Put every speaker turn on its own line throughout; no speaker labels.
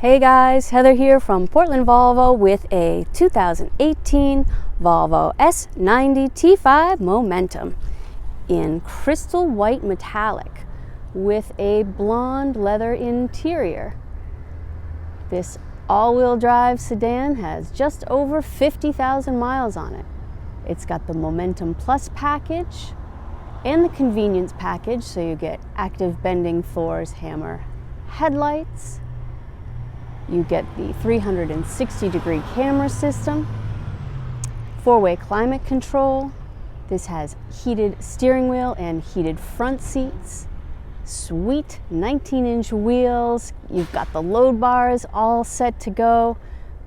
Hey guys, Heather here from Portland Volvo with a 2018 Volvo S90 T5 Momentum in crystal white metallic with a blonde leather interior. This all-wheel drive sedan has just over 50,000 miles on it. It's got the Momentum Plus package and the convenience package, so you get active bending Thor's hammer headlights. You get the 360-degree camera system, four-way climate control. This has heated steering wheel and heated front seats. Sweet 19-inch wheels. You've got the load bars all set to go.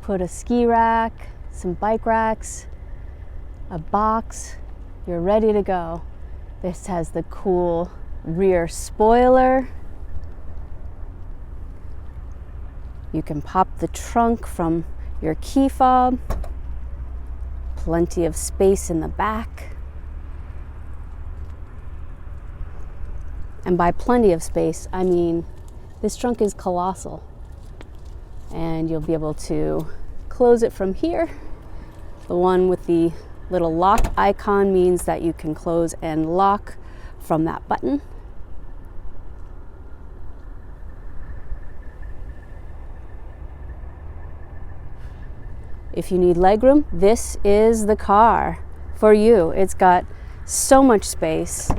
Put a ski rack, some bike racks, a box. You're ready to go. This has the cool rear spoiler. You can pop the trunk from your key fob. Plenty of space in the back. And by plenty of space, I mean this trunk is colossal. And you'll be able to close it from here. The one with the little lock icon means that you can close and lock from that button. If you need legroom, this is the car for you. It's got so much space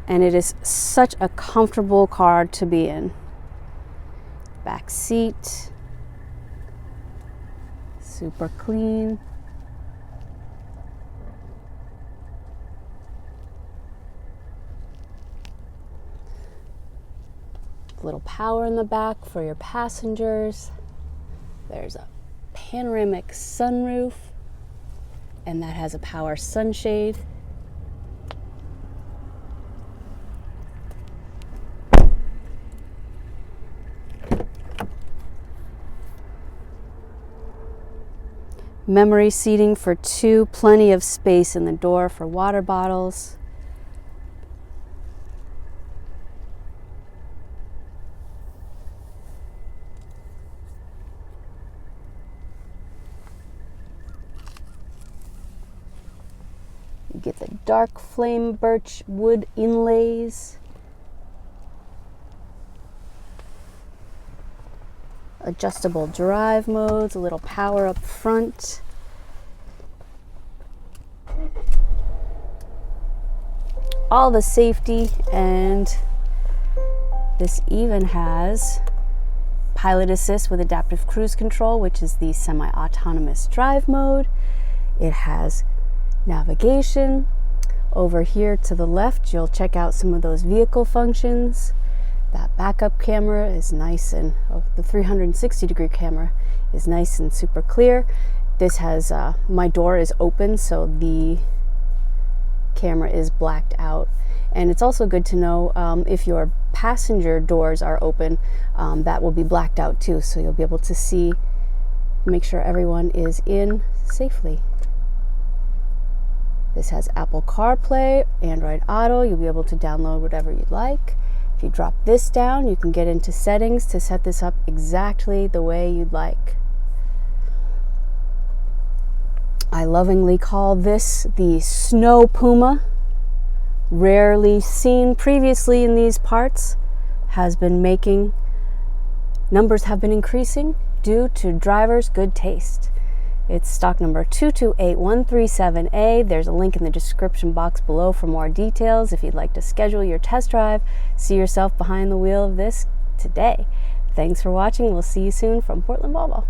and it is such a comfortable car to be in. Back seat, super clean. Little power in the back for your passengers. There's a panoramic sunroof, and that has a power sunshade. Memory seating for two, plenty of space in the door for water bottles. You get the dark flame birch wood inlays. Adjustable drive modes, a little power up front. All the safety, and this even has pilot assist with adaptive cruise control, which is the semi-autonomous drive mode. It has navigation. Over here to the left, you'll check out some of those vehicle functions. That backup camera is nice, and the 360-degree camera is nice and super clear. This has, my door is open, so the camera is blacked out. And it's also good to know if your passenger doors are open, that will be blacked out too, so you'll be able to see, make sure everyone is in safely. This has Apple CarPlay, Android Auto. You'll be able to download whatever you'd like. If you drop this down, you can get into settings to set this up exactly the way you'd like. I lovingly call this the Snow Puma. Rarely seen previously in these parts. Has been making, numbers have been increasing due to drivers' good taste. It's stock number 228137A. There's a link in the description box below for more details if you'd like to schedule your test drive. See yourself behind the wheel of this today. Thanks for watching. We'll see you soon from Portland Volvo.